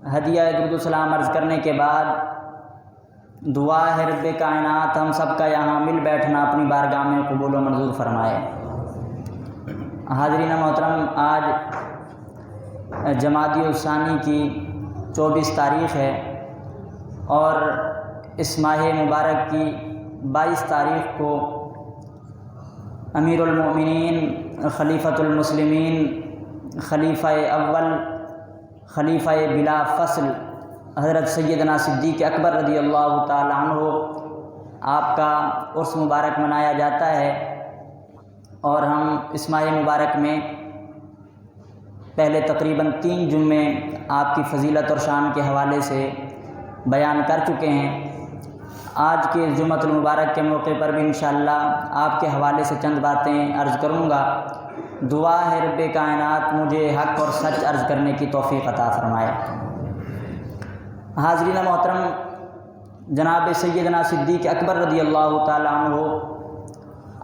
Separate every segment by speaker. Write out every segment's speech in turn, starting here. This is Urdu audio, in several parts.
Speaker 1: ہدیہ درود و سلام عرض کرنے کے بعد دعا ہے رب کائنات ہم سب کا یہاں مل بیٹھنا اپنی بارگاہ میں قبول و منظور فرمائے۔ حاضرین محترم، آج جمادی الثانی کی 24 تاریخ ہے اور اس ماہ مبارک کی 22 تاریخ کو امیر المؤمنین خلیفۃ المسلمین خلیفہ اول خلیفہ بلا فصل حضرت سیدنا صدیق اکبر رضی اللہ تعالی عنہ آپ کا عرس مبارک منایا جاتا ہے، اور ہم اس ماہ مبارک میں پہلے تقریباً 3 جمعے آپ کی فضیلت اور شان کے حوالے سے بیان کر چکے ہیں۔ آج کے جمعۃ المبارک کے موقع پر بھی انشاءاللہ آپ کے حوالے سے چند باتیں عرض کروں گا۔ دعا ہے رب کائنات مجھے حق اور سچ عرض کرنے کی توفیق عطا فرمائے۔ حاضرین محترم، جناب سیدنا صدیق اکبر رضی اللہ تعالی عنہ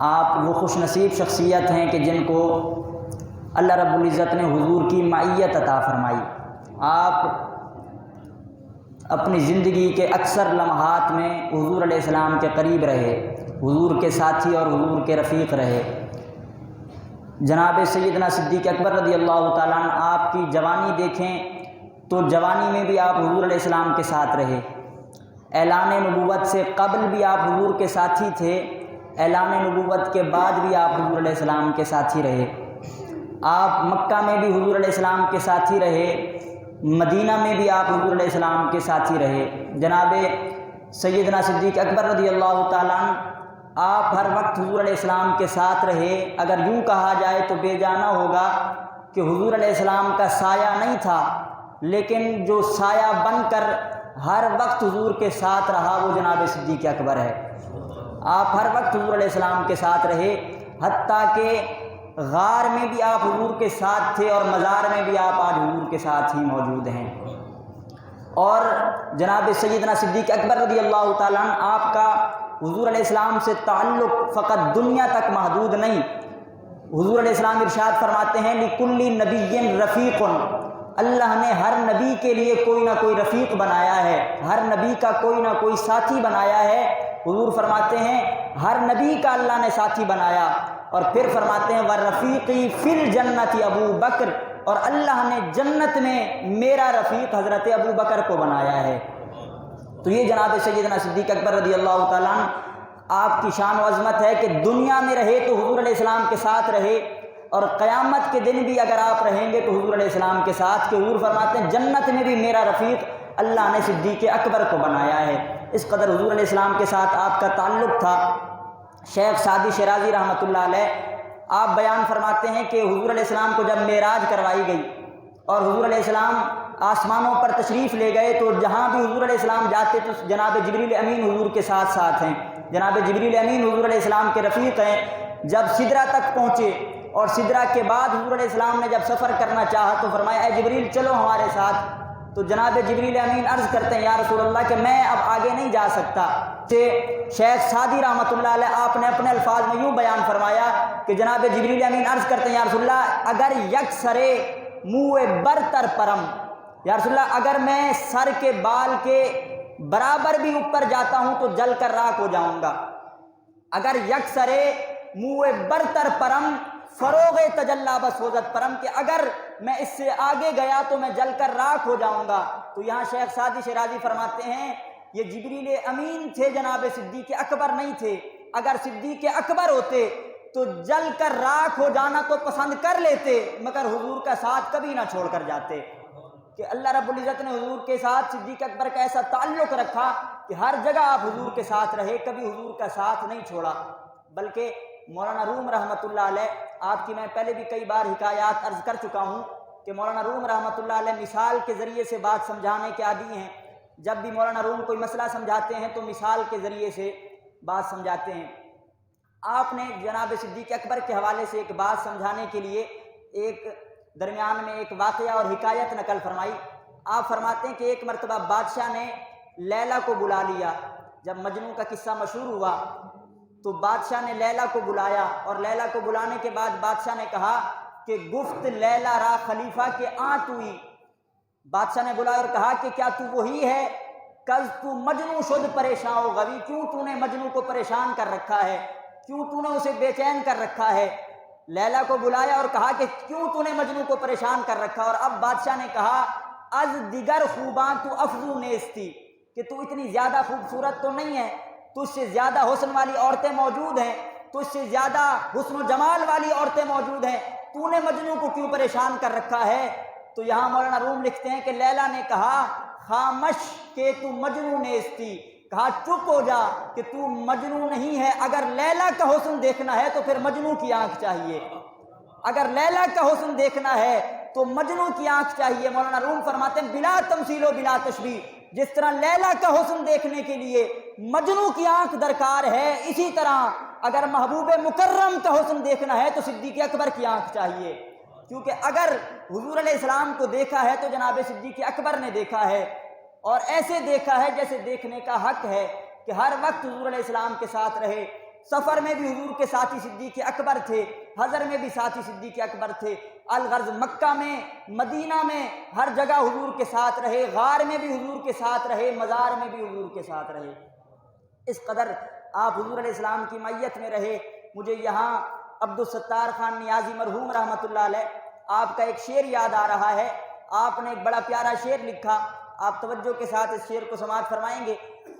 Speaker 1: آپ وہ خوش نصیب شخصیت ہیں کہ جن کو اللہ رب العزت نے حضور کی معیت عطا فرمائی۔ آپ اپنی زندگی کے اکثر لمحات میں حضور علیہ السلام کے قریب رہے، حضور کے ساتھی اور حضور کے رفیق رہے۔ جناب سیدنا صدیق اکبر رضی اللہ تعالیٰ عنہ آپ کی جوانی دیکھیں تو جوانی میں بھی آپ حضور علیہ السلام کے ساتھ رہے۔ اعلان نبوت سے قبل بھی آپ حضور کے ساتھی تھے، اعلان نبوت کے بعد بھی آپ حضور علیہ السلام کے ساتھی رہے۔ آپ مکہ میں بھی حضور علیہ السلام کے ساتھی رہے، مدینہ میں بھی آپ حضور علیہ السلام کے ساتھی رہے۔ جناب سیدنا صدیق اکبر رضی اللہ تعالیٰ عنہ آپ ہر وقت حضور علیہ السلام کے ساتھ رہے۔ اگر یوں کہا جائے تو بے جانا ہوگا کہ حضور علیہ السلام کا سایہ نہیں تھا، لیکن جو سایہ بن کر ہر وقت حضور کے ساتھ رہا وہ جناب صدیق اکبر ہے۔ آپ ہر وقت حضور علیہ السلام کے ساتھ رہے، حتیٰ کہ غار میں بھی آپ حضور کے ساتھ تھے اور مزار میں بھی آپ آج حضور کے ساتھ ہی موجود ہیں۔ اور جناب سیدنا صدیق اکبر رضی اللہ تعالیٰ عنہ آپ کا حضور علیہ السلام سے تعلق فقط دنیا تک محدود نہیں۔ حضور علیہ السلام ارشاد فرماتے ہیں لِكُلِّ نَبِيٍّ رَفِيقٌ، اللہ نے ہر نبی کے لیے کوئی نہ کوئی رفیق بنایا ہے، ہر نبی کا کوئی نہ کوئی ساتھی بنایا ہے۔ حضور فرماتے ہیں ہر نبی کا اللہ نے ساتھی بنایا، اور پھر فرماتے ہیں وَرَفِيقِي فِي الْجَنَّةِ ابو بکر، اور اللہ نے جنت میں میرا رفیق حضرت ابو بکر کو بنایا ہے۔ تو یہ جناب سیدنا صدیق اکبر رضی اللہ تعالیٰ عنہ آپ کی شان و عظمت ہے کہ دنیا میں رہے تو حضور علیہ السلام کے ساتھ رہے، اور قیامت کے دن بھی اگر آپ رہیں گے تو حضور علیہ السلام کے ساتھ، کہ حضور فرماتے ہیں جنت میں بھی میرا رفیق اللہ نے صدیق اکبر کو بنایا ہے۔ اس قدر حضور علیہ السلام کے ساتھ آپ کا تعلق تھا۔ شیخ سعدی شیرازی رحمۃ اللہ علیہ آپ بیان فرماتے ہیں کہ حضور علیہ السلام کو جب معراج کروائی گئی اور حضور علیہ السلام آسمانوں پر تشریف لے گئے تو جہاں بھی حضور علیہ السلام جاتے تو جناب جبریل امین حضور کے ساتھ ساتھ ہیں، جناب جبریل امین حضور علیہ السلام کے رفیق ہیں۔ جب سدرہ تک پہنچے اور سدرہ کے بعد حضور علیہ السلام نے جب سفر کرنا چاہا تو فرمایا اے جبریل چلو ہمارے ساتھ، تو جناب جبریل امین عرض کرتے ہیں یا رسول اللہ کہ میں اب آگے نہیں جا سکتا۔ شیخ سعدی رحمۃ اللہ علیہ آپ نے اپنے الفاظ میں یوں بیان فرمایا کہ جناب جبریل امین عرض کرتے ہیں یا رسول اللہ اگر یک سرے منہ برتر پرم، یا رسول اللہ اگر میں سر کے بال کے برابر بھی اوپر جاتا ہوں تو جل کر راکھ ہو جاؤں گا۔ اگر یک سرے منہ برتر پرم فروغ تجلا بسوزت پرم، کہ اگر میں اس سے آگے گیا تو میں جل کر راکھ ہو جاؤں گا۔ تو یہاں شیخ سعدی شیرازی فرماتے ہیں یہ جبریل امین تھے، جناب صدیق اکبر نہیں تھے۔ اگر صدیق اکبر ہوتے تو جل کر راکھ ہو جانا تو پسند کر لیتے، مگر حضور کا ساتھ کبھی نہ چھوڑ کر جاتے۔ کہ اللہ رب العزت نے حضور کے ساتھ صدیق اکبر کا ایسا تعلق رکھا کہ ہر جگہ آپ حضور کے ساتھ رہے، کبھی حضور کا ساتھ نہیں چھوڑا۔ بلکہ مولانا روم رحمۃ اللہ علیہ آپ کی میں پہلے بھی کئی بار حکایات عرض کر چکا ہوں کہ مولانا روم رحمۃ اللہ علیہ مثال کے ذریعے سے بات سمجھانے کے عادی ہیں۔ جب بھی مولانا روم کوئی مسئلہ سمجھاتے ہیں تو مثال کے ذریعے سے بات سمجھاتے ہیں۔ آپ نے جناب صدیق اکبر کے حوالے سے ایک بات سمجھانے کے لیے ایک درمیان میں ایک واقعہ اور حکایت نقل فرمائی۔ آپ فرماتے ہیں کہ ایک مرتبہ بادشاہ نے لیلا کو بلا لیا۔ جب مجنوں کا قصہ مشہور ہوا تو بادشاہ نے لیلا کو بلایا، اور لیلا کو بلانے کے بعد بادشاہ نے کہا کہ گفت لیلا را خلیفہ کے آنت ہوئی، بادشاہ نے بلایا اور کہا کہ کیا تو وہی ہے کل تو مجنوں شد پریشان و غوی، کیوں تو نے مجنوں کو پریشان کر رکھا ہے، کیوں تو نے اسے بے چین کر رکھا ہے؟ لیلا کو بلایا اور کہا کہ کیوں تو نے مجنوں کو پریشان کر رکھا؟ اور اب بادشاہ نے کہا از دیگر خوباں تو افضو نیستی، کہ تو اتنی زیادہ خوبصورت تو نہیں ہے، تجھ سے زیادہ حسن والی عورتیں موجود ہیں، تجھ سے زیادہ حسن و جمال والی عورتیں موجود ہیں، تو نے مجنوں کو کیوں پریشان کر رکھا ہے؟ تو یہاں مولانا روم لکھتے ہیں کہ لیلا نے کہا خامش کہ تو مجنوں نیستی، کہا چپ ہو جا کہ تو مجنوں نہیں ہے، اگر لیلا کا حسن دیکھنا ہے تو پھر مجنوں کی آنکھ چاہیے، اگر لیلا کا حسن دیکھنا ہے تو مجنوں کی آنکھ چاہیے۔ مولانا روم فرماتے ہیں بلا تمثیل و بلا تشبیہ، جس طرح لیلا کا حسن دیکھنے کے لیے مجنوں کی آنکھ درکار ہے، اسی طرح اگر محبوب مکرم کا حسن دیکھنا ہے تو صدیق اکبر کی آنکھ چاہیے، کیونکہ اگر حضور علیہ السلام کو دیکھا ہے تو جناب صدیق اکبر نے دیکھا ہے، اور ایسے دیکھا ہے جیسے دیکھنے کا حق ہے کہ ہر وقت حضور علیہ السلام کے ساتھ رہے۔ سفر میں بھی حضور کے ساتھی صدیق اکبر تھے، حضر میں بھی ساتھی صدیق اکبر تھے، الغرض مکہ میں مدینہ میں ہر جگہ حضور کے ساتھ رہے، غار میں بھی حضور کے ساتھ رہے، مزار میں بھی حضور کے ساتھ رہے، اس قدر آپ حضور علیہ السلام کی معیت میں رہے۔ مجھے یہاں عبدالستار خان نیازی مرحوم رحمۃ اللہ علیہ آپ کا ایک شعر یاد آ رہا ہے، آپ نے ایک بڑا پیارا شعر لکھا، آپ توجہ کے ساتھ اس شعر کو سماعت فرمائیں گے۔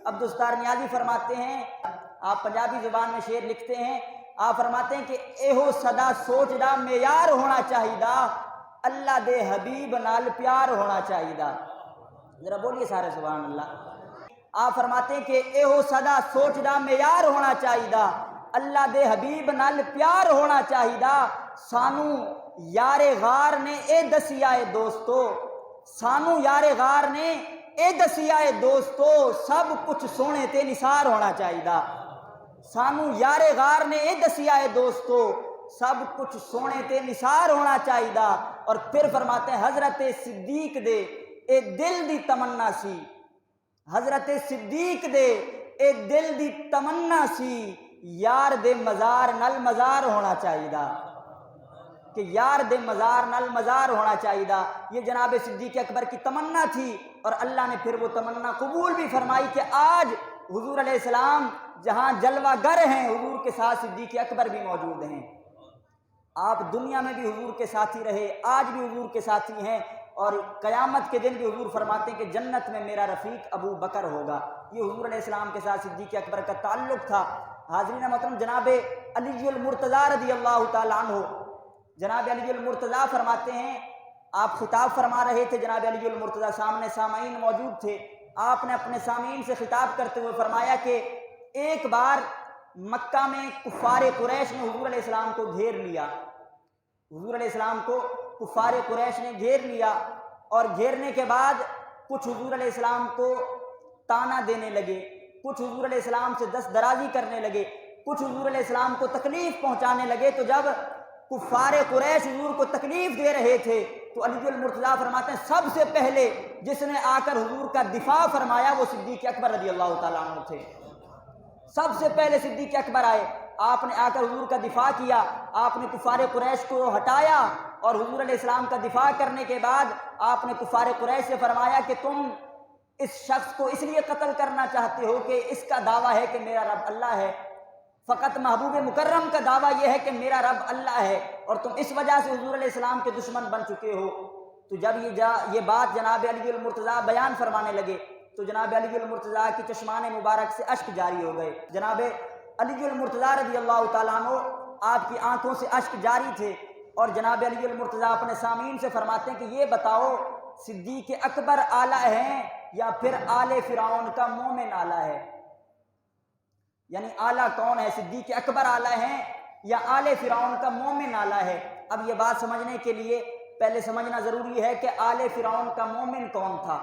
Speaker 1: عبدالستار نیازی فرماتے ہیں، آپ پنجابی زبان میں شعر لکھتے ہیں، آپ فرماتے ہیں کہ ایہو صدا سوچ دا معیار ہونا چاہیدا، اللہ دے حبیب نال پیار ہونا چاہیدا۔ ذرا بولیے سارے سبحان اللہ۔ آپ فرماتے ہیں کہ ایہو صدا سوچ دا معیار ہونا چاہیدا، اللہ دے حبیب نال پیار ہونا چاہیدا، سانو یار غار نے اے دسیا اے دوستو، سانو یار غار نے اے دسیا اے دوستو، سب کچھ سونے تے نثار ہونا چاہیدا، سانو یار غار نے اے دسیا اے دوستو، سب کچھ سونے تے نثار ہونا چاہیدا۔ اور پھر فرماتے ہیں حضرت صدیق دے اے دل دی تمنا سی، حضرت صدیق دے اے دل دی تمنا سی، یار دے مزار نل مزار ہونا چاہیدا، کہ یار دے مزار نل مزار ہونا چاہیدا۔ یہ جناب صدیق اکبر کی تمنا تھی، اور اللہ نے پھر وہ تمنا قبول بھی فرمائی کہ آج حضور علیہ السلام جہاں جلوہ گر ہیں، حضور کے ساتھ صدیق اکبر بھی موجود ہیں۔ آپ دنیا میں بھی حضور کے ساتھی رہے، آج بھی حضور کے ساتھی ہیں، اور قیامت کے دن بھی حضور فرماتے ہیں کہ جنت میں میرا رفیق ابو بکر ہوگا۔ یہ حضور علیہ السلام کے ساتھ صدیق اکبر کا تعلق تھا۔ حاضرین محترم، جناب علی المرتضیٰ رضی اللہ تعالیٰ عنہ، جناب علی المرتضیٰ فرماتے ہیں، آپ خطاب فرما رہے تھے، جناب علی المرتضیٰ سامنے سامعین موجود تھے، آپ نے اپنے سامعین سے خطاب کرتے ہوئے فرمایا کہ ایک بار مکہ میں کفار قریش نے حضور علیہ السلام کو گھیر لیا، حضور علیہ السلام کو کفار قریش نے گھیر لیا، اور گھیرنے کے بعد کچھ حضور علیہ السلام کو تانا دینے لگے، کچھ حضور علیہ السلام سے دست درازی کرنے لگے، کچھ حضور علیہ السلام کو تکلیف پہنچانے لگے۔ تو جب کفار قریش حضور کو تکلیف دے رہے تھے تو علی المرتضیٰ فرماتے ہیں سب سے پہلے جس نے آ کر حضور کا دفاع فرمایا وہ صدیق اکبر رضی اللہ تعالیٰ عنہ تھے۔ سب سے پہلے صدیق اکبر آئے، آپ نے آ کر حضور کا دفاع کیا، آپ نے کفار قریش کو ہٹایا، اور حضور علیہ السلام کا دفاع کرنے کے بعد آپ نے کفار قریش سے فرمایا کہ تم اس شخص کو اس لیے قتل کرنا چاہتے ہو کہ اس کا دعویٰ ہے کہ میرا رب اللہ ہے، فقط محبوب مکرم کا دعویٰ یہ ہے کہ میرا رب اللہ ہے، اور تم اس وجہ سے حضور علیہ السلام کے دشمن بن چکے ہو۔ تو جب یہ بات جناب علی المرتضیٰ بیان فرمانے لگے تو جناب علی المرتضیٰ کی چشمان مبارک سے اشک جاری ہو گئے۔ جناب علی المرتضیٰ رضی اللہ تعالیٰ عنہ آپ کی آنکھوں سے اشک جاری تھے، اور جناب علی المرتضیٰ اپنے سامعین سے فرماتے ہیں کہ یہ بتاؤ صدیق اکبر اعلیٰ ہیں یا پھر آل فرعون کا مومن اعلیٰ ہے؟ یعنی اعلیٰ کون ہے، صدیق اکبر اعلیٰ ہیں یا آل فرعون کا مومن اعلیٰ ہے؟ اب یہ بات سمجھنے کے لیے پہلے سمجھنا ضروری ہے کہ آل فرعون کا مومن کون تھا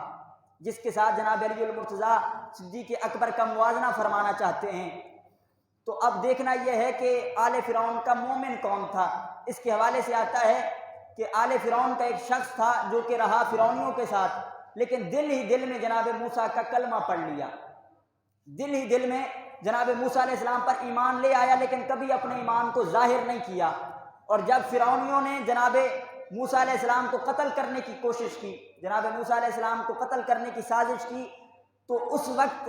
Speaker 1: جس کے ساتھ جناب علی المرتضیٰ صدیق اکبر کا موازنہ فرمانا چاہتے ہیں۔ تو اب دیکھنا یہ ہے کہ آل فرعون کا مومن کون تھا۔ اس کے حوالے سے آتا ہے کہ آل فرعون کا ایک شخص تھا جو کہ رہا فرعونیوں کے ساتھ، لیکن دل ہی دل میں جناب موسیٰ کا کلمہ پڑھ لیا، دل ہی دل میں جناب موسیٰ علیہ السلام پر ایمان لے آیا، لیکن کبھی اپنے ایمان کو ظاہر نہیں کیا۔ اور جب فرعونیوں نے جناب موسیٰ علیہ السلام کو قتل کرنے کی کوشش کی، جناب موسیٰ علیہ السلام کو قتل کرنے کی سازش کی، تو اس وقت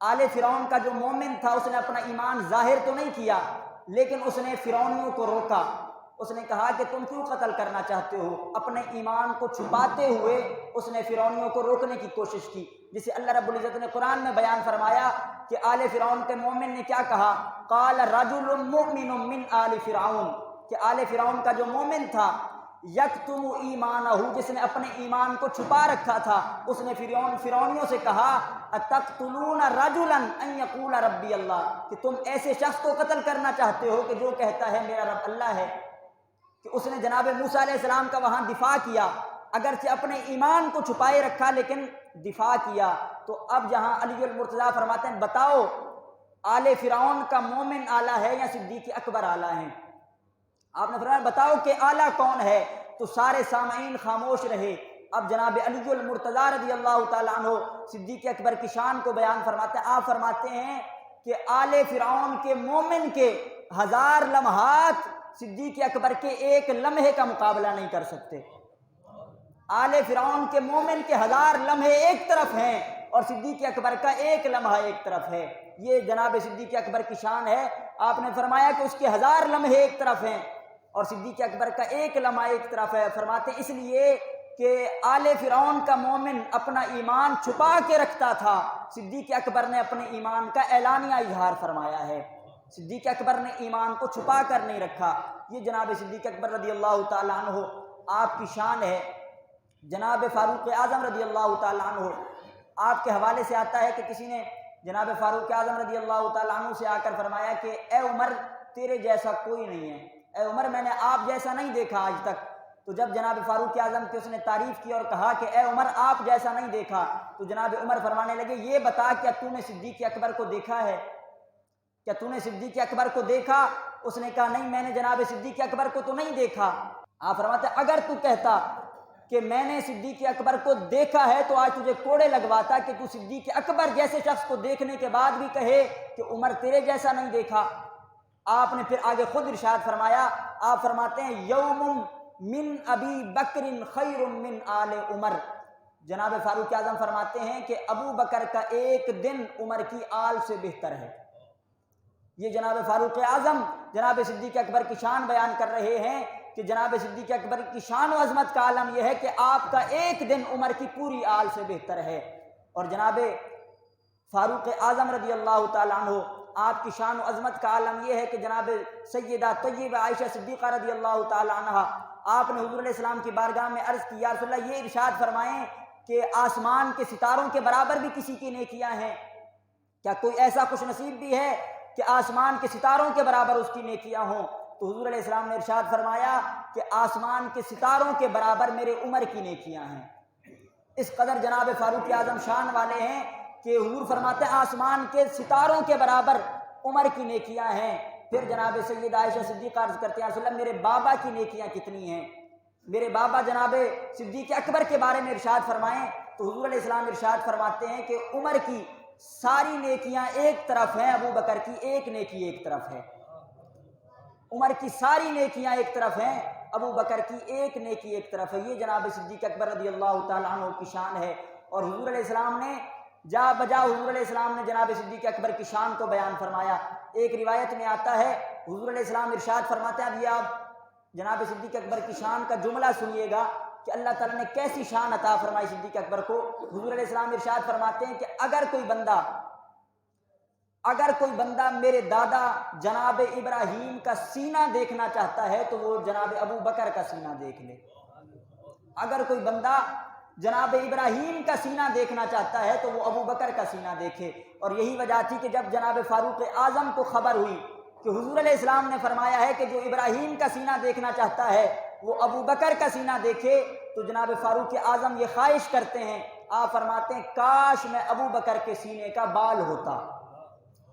Speaker 1: آل فرعون کا جو مومن تھا اس نے اپنا ایمان ظاہر تو نہیں کیا، لیکن اس نے فرعونیوں کو روکا۔ اس نے کہا کہ تم کیوں قتل کرنا چاہتے ہو؟ اپنے ایمان کو چھپاتے ہوئے اس نے فرعونیوں کو روکنے کی کوشش کی، جسے اللہ رب العزت نے قرآن میں بیان فرمایا کہ آل فرعون کے مومن نے کیا کہا، قال رجل مؤمن من آل فرعون، کہ آل فرعون کا جو مومن تھا، یکتم ایمانہ، جس نے اپنے ایمان کو چھپا رکھا تھا، اس نے فرعونیوں سے کہا اتقتلون رجلا ان یقول ربی اللہ، کہ تم ایسے شخص کو قتل کرنا چاہتے ہو کہ جو کہتا ہے میرا رب اللہ ہے۔ کہ اس نے جناب موسیٰ علیہ السلام کا وہاں دفاع کیا، اگرچہ اپنے ایمان کو چھپائے رکھا لیکن دفاع کیا۔ تو اب جہاں علی المرتضیٰ فرماتے ہیں بتاؤ آل فرعون کا مومن اعلیٰ ہے یا صدیق اکبر اعلیٰ ہیں؟ آپ نے فرمایا بتاؤ کہ اعلیٰ کون ہے؟ تو سارے سامعین خاموش رہے۔ اب جناب علی المرتضیٰ رضی اللہ تعالیٰ عنہ صدیق اکبر کی شان کو بیان فرماتے ہیں۔ آپ فرماتے ہیں کہ آل فرعون کے مومن کے 1000 لمحات صدیق اکبر کے ایک لمحے کا مقابلہ نہیں کر سکتے۔ آل فرعون کے مومن کے 1000 لمحے ایک طرف ہیں اور صدیق اکبر کا ایک لمحہ ایک طرف ہے۔ یہ جناب صدیق اکبر کی شان ہے۔ آپ نے فرمایا کہ اس کے 1000 لمحے ایک طرف ہیں اور صدیق اکبر کا ایک لمحہ ایک طرف ہے۔ فرماتے اس لیے کہ آل فرعون کا مومن اپنا ایمان چھپا کے رکھتا تھا، صدیق اکبر نے اپنے ایمان کا اعلانیہ اظہار فرمایا ہے۔ صدیق اکبر نے ایمان کو چھپا کر نہیں رکھا۔ یہ جناب صدیق اکبر رضی اللہ تعالیٰ عنہ آپ کی شان ہے۔ جناب فاروق اعظم رضی اللہ تعالیٰ عنہ، آپ کے حوالے سے آتا ہے کہ کسی نے جناب فاروق اعظم رضی اللہ تعالیٰ عنہ سے آ کر فرمایا کہ اے عمر تیرے جیسا کوئی نہیں ہے، اے عمر میں نے آپ جیسا نہیں دیکھا آج تک۔ تو جب جناب فاروق اعظم کی اس نے تعریف کی اور کہا کہ اے عمر آپ جیسا نہیں دیکھا، تو جناب عمر فرمانے لگے یہ بتا کیا تو نے صدیق اکبر کو دیکھا ہے؟ کیا تو نے صدیق اکبر کو دیکھا؟ اس نے کہا نہیں میں نے جناب صدیق اکبر کو تو نہیں دیکھا۔ آپ فرماتے اگر تو کہتا کہ میں نے صدیق اکبر کو دیکھا ہے تو آج تجھے کوڑے لگواتا کہ تو صدیق اکبر جیسے شخص کو دیکھنے کے بعد بھی کہے کہ عمر تیرے جیسا نہیں دیکھا۔ آپ نے پھر آگے خود ارشاد فرمایا، آپ فرماتے ہیں یوم من ابی بکر خیر من آل عمر۔ جناب فاروق اعظم فرماتے ہیں کہ ابو بکر کا ایک دن عمر کی آل سے بہتر ہے۔ یہ جناب فاروق اعظم جناب صدیق اکبر کی شان بیان کر رہے ہیں کہ جناب صدیق اکبر کی شان و عظمت کا عالم یہ ہے کہ آپ کا ایک دن عمر کی پوری آل سے بہتر ہے۔ اور جناب فاروق اعظم رضی اللہ تعالیٰ عنہ آپ کی شان و عظمت کا عالم یہ ہے کہ جناب سیدہ طیبہ عائشہ صدیقہ رضی اللہ تعالیٰ عنہ، آپ نے حضور علیہ السلام کی بارگاہ میں عرض کی یا رسول اللہ یہ ارشاد فرمائیں کہ آسمان کے ستاروں کے برابر بھی کسی کی نیکیاں ہیں؟ کیا کوئی ایسا خوش نصیب بھی ہے کہ آسمان کے ستاروں کے برابر اس کی نیکیاں ہوں؟ تو حضور علیہ السلام نے ارشاد فرمایا کہ آسمان کے ستاروں کے برابر میرے عمر کی نیکیاں ہیں۔ اس قدر جناب فاروق اعظم شان والے ہیں کہ حضور فرماتے ہیں آسمان کے ستاروں کے برابر عمر کی نیکیاں ہیں۔ پھر جناب سیدہ عائشہ صدیقہ عرض کرتے ہیں رسول اللہ میرے بابا کی نیکیاں کتنی ہیں؟ میرے بابا جناب صدیق اکبر کے بارے میں ارشاد فرمائیں۔ تو حضور علیہ السلام ارشاد فرماتے ہیں کہ عمر کی ساری نیکیاں ایک طرف ہیں، ابو بکر کی ایک نیکی ایک طرف ہے۔ عمر کی ساری نیکیاں ایک طرف ہیں، ابو بکر کی ایک نیکی ایک طرف ہے۔ یہ جناب صدیق اکبر رضی اللہ تعالیٰ عنہ کی شان ہے۔ اور حضور علیہ السلام نے جا بجا حضور علیہ السلام نے جناب صدیق اکبر کی شان کو بیان فرمایا۔ ایک روایت میں آتا ہے حضور علیہ السلام ارشاد فرماتے ہیں، اب یہ آپ جناب صدیق اکبر کی شان کا جملہ سنیے گا کہ اللہ تعالیٰ نے کیسی شان عطا فرمائی صدیق اکبر کو۔ حضور علیہ السلام ارشاد فرماتے ہیں کہ اگر کوئی بندہ میرے دادا جناب ابراہیم کا سینہ دیکھنا چاہتا ہے تو وہ جناب ابو بکر کا سینہ دیکھ لے۔ اگر کوئی بندہ جناب ابراہیم کا سینہ دیکھنا چاہتا ہے تو وہ ابو بکر کا سینہ دیکھے۔ اور یہی وجہ تھی کہ جب جناب فاروق اعظم کو خبر ہوئی کہ حضور علیہ السلام نے فرمایا ہے کہ جو ابراہیم کا سینہ دیکھنا چاہتا ہے وہ ابو بکر کا سینہ دیکھے، تو جناب فاروق اعظم یہ خواہش کرتے ہیں، آپ فرماتے ہیں کاش میں ابو بکر کے سینے کا بال ہوتا،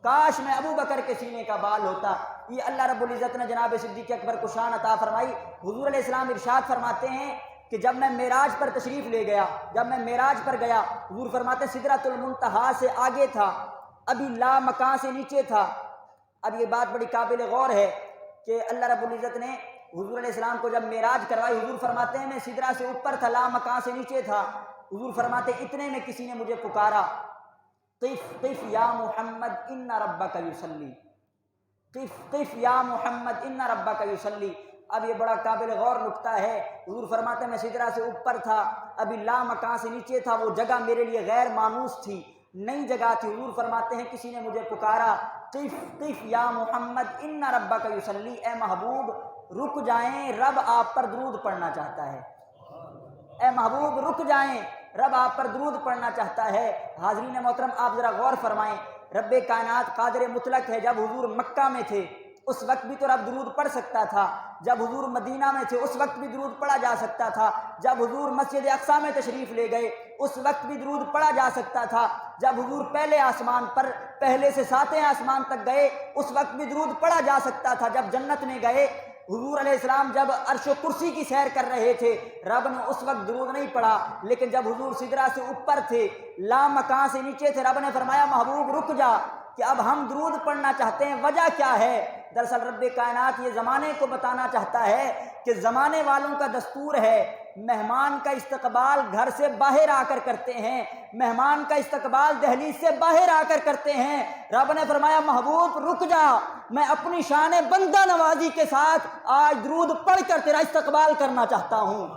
Speaker 1: کاش میں ابو بکر کے سینے کا بال ہوتا۔ یہ اللہ رب العزت نے جناب صدیق اکبر کو شان عطا فرمائی۔ حضور علیہ السلام ارشاد فرماتے ہیں کہ جب میں معراج پر تشریف لے گیا، جب میں معراج پر گیا، حضور فرماتے ہیں سدرۃ المنتہا سے آگے تھا، ابھی لا مکان سے نیچے تھا۔ اب یہ بات بڑی قابل غور ہے کہ اللہ رب العزت نے حضور علیہ السلام کو جب معراج کروائی، حضور فرماتے ہیں میں سدرہ سے اوپر تھا، لامکان سے نیچے تھا، حضور فرماتے اتنے میں کسی نے مجھے پکارا، قف قف یا محمد ان ربک یصلی، قف قف یا محمد ان ربک یصلی۔ اب یہ بڑا قابل غور نکتہ ہے، حضور فرماتے ہیں میں سدرہ سے اوپر تھا، ابھی لامکان سے نیچے تھا، وہ جگہ میرے لیے غیر مانوس تھی، نئی جگہ تھی۔ حضور فرماتے ہیں کسی نے مجھے پکارا، قف قف یا محمد ان ربک یصلی، اے محبوب رک جائیں، رب آپ پر درود پڑھنا چاہتا ہے، اے محبوب رک جائیں، رب آپ پر درود پڑھنا چاہتا ہے۔ حاضرین محترم آپ ذرا غور فرمائیں، رب کائنات قادر مطلق ہے، جب حضور مکہ میں تھے اس وقت بھی تو رب درود پڑھ سکتا تھا، جب حضور مدینہ میں تھے اس وقت بھی درود پڑھا جا سکتا تھا، جب حضور مسجد اقصیٰ میں تشریف لے گئے اس وقت بھی درود پڑھا جا سکتا تھا، جب حضور پہلے آسمان پر پہلے سے ساتویں آسمان تک گئے اس وقت بھی درود پڑھا جا سکتا تھا، جب جنت میں گئے حضور علیہ السلام جب عرش و کرسی کی سیر کر رہے تھے رب نے اس وقت درود نہیں پڑھا، لیکن جب حضور سدرہ سے اوپر تھے، لامکان سے نیچے تھے، رب نے فرمایا محبوب رک جا کہ اب ہم درود پڑھنا چاہتے ہیں۔ وجہ کیا ہے؟ دراصل رب کائنات یہ زمانے کو بتانا چاہتا ہے کہ زمانے والوں کا دستور ہے مہمان کا استقبال گھر سے باہر آ کر کرتے ہیں، مہمان کا استقبال دہلیز سے باہر آ کر کرتے ہیں۔ رب نے فرمایا محبوب رک جا، میں اپنی شان بندہ نوازی کے ساتھ آج درود پڑھ کر تیرا استقبال کرنا چاہتا ہوں۔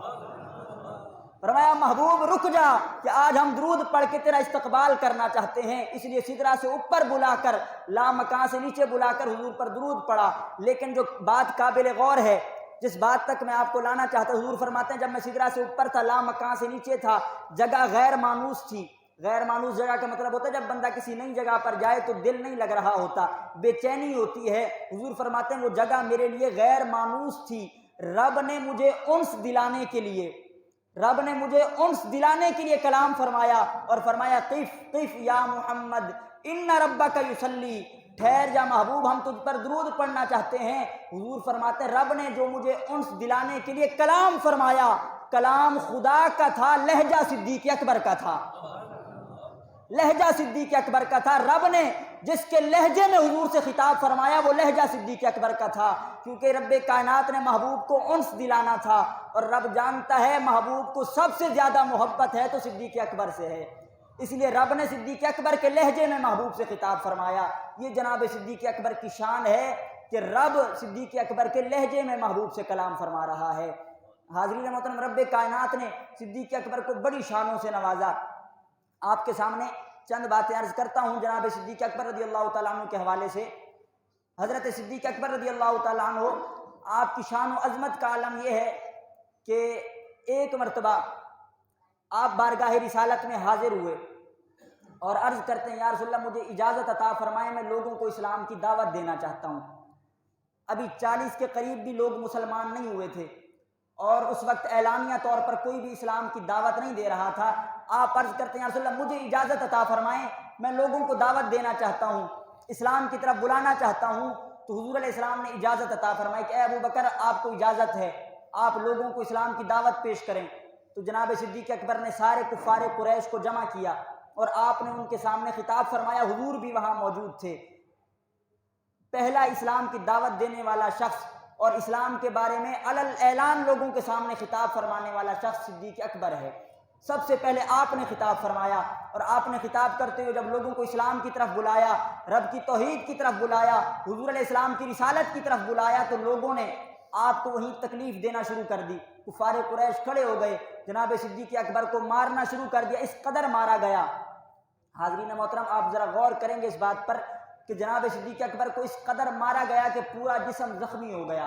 Speaker 1: فرمایا محبوب رک جا کہ آج ہم درود پڑھ کے تیرا استقبال کرنا چاہتے ہیں، اس لیے سدرہ سے اوپر بلا کر لامکان سے نیچے بلا کر حضور پر درود پڑھا۔ لیکن جو بات قابل غور ہے، جس بات تک میں آپ کو لانا چاہتا ہوں، حضور فرماتے ہیں جب میں سدرہ سے اوپر تھا، لامکان سے نیچے تھا، جگہ غیر مانوس تھی۔ غیر مانوس جگہ کا مطلب ہوتا ہے جب بندہ کسی نئی جگہ پر جائے تو دل نہیں لگ رہا ہوتا، بے چینی ہوتی ہے۔ حضور فرماتے ہیں وہ جگہ میرے لیے غیر مانوس تھی، رب نے مجھے انس دلانے کے لیے کلام فرمایا اور فرمایا قف قف یا محمد ان ربک یصلی، ٹھہر جا محبوب ہم تجھ پر درود پڑھنا چاہتے ہیں۔ حضور فرماتے ہیں رب نے جو مجھے انس دلانے کے لیے کلام فرمایا، کلام خدا کا تھا، لہجہ صدیق اکبر کا تھا، لہجہ صدیق اکبر کا تھا۔ رب نے جس کے لہجے میں حضور سے خطاب فرمایا وہ لہجہ صدیق اکبر کا تھا، کیونکہ رب کائنات نے محبوب کو انس دلانا تھا، اور رب جانتا ہے محبوب کو سب سے زیادہ محبت ہے تو صدیق اکبر سے ہے، اس لیے رب نے صدیق اکبر کے لہجے میں محبوب سے خطاب فرمایا۔ یہ جناب صدیق اکبر کی شان ہے کہ رب صدیق اکبر کے لہجے میں محبوب سے کلام فرما رہا ہے۔ حاضرین محترم رب کائنات نے صدیق اکبر کو بڑی شانوں سے نوازا۔ آپ کے سامنے چند باتیں عرض کرتا ہوں جناب صدیق اکبر رضی اللہ تعالیٰ عنہ کے حوالے سے۔ حضرت صدیق اکبر رضی اللہ تعالیٰ عنہ آپ کی شان و عظمت کا عالم یہ ہے کہ ایک مرتبہ آپ بارگاہ رسالت میں حاضر ہوئے اور عرض کرتے ہیں یا رسول اللہ مجھے اجازت عطا فرمائیں، میں لوگوں کو اسلام کی دعوت دینا چاہتا ہوں۔ ابھی 40 کے قریب بھی لوگ مسلمان نہیں ہوئے تھے اور اس وقت اعلانیہ طور پر کوئی بھی اسلام کی دعوت نہیں دے رہا تھا۔ آپ عرض کرتے ہیں یا رسول اللہ مجھے اجازت عطا فرمائیں، میں لوگوں کو دعوت دینا چاہتا ہوں، اسلام کی طرف بلانا چاہتا ہوں۔ تو حضور علیہ السلام نے اجازت عطا فرمائی کہ اے ابو بکر آپ کو اجازت ہے، آپ لوگوں کو اسلام کی دعوت پیش کریں۔ تو جناب صدیق اکبر نے سارے کفار قریش کو جمع کیا اور آپ نے ان کے سامنے خطاب فرمایا، حضور بھی وہاں موجود تھے۔ پہلا اسلام کی دعوت دینے والا شخص اور اسلام کے بارے میں علل اعلان لوگوں کے سامنے خطاب فرمانے والا شخص صدیق اکبر ہے۔ سب سے پہلے آپ نے خطاب فرمایا اور آپ نے خطاب کرتے ہوئے جب لوگوں کو اسلام کی طرف بلایا، رب کی توحید کی طرف بلایا، حضور علیہ السلام کی رسالت کی طرف بلایا، تو لوگوں نے آپ کو وہیں تکلیف دینا شروع کر دی۔ کفار قریش کھڑے ہو گئے، جناب صدیق اکبر کو مارنا شروع کر دیا، اس قدر مارا گیا۔ حاضرین محترم آپ ذرا غور کریں گے اس بات پر کہ جناب صدیق اکبر کو اس قدر مارا گیا کہ پورا جسم زخمی ہو گیا،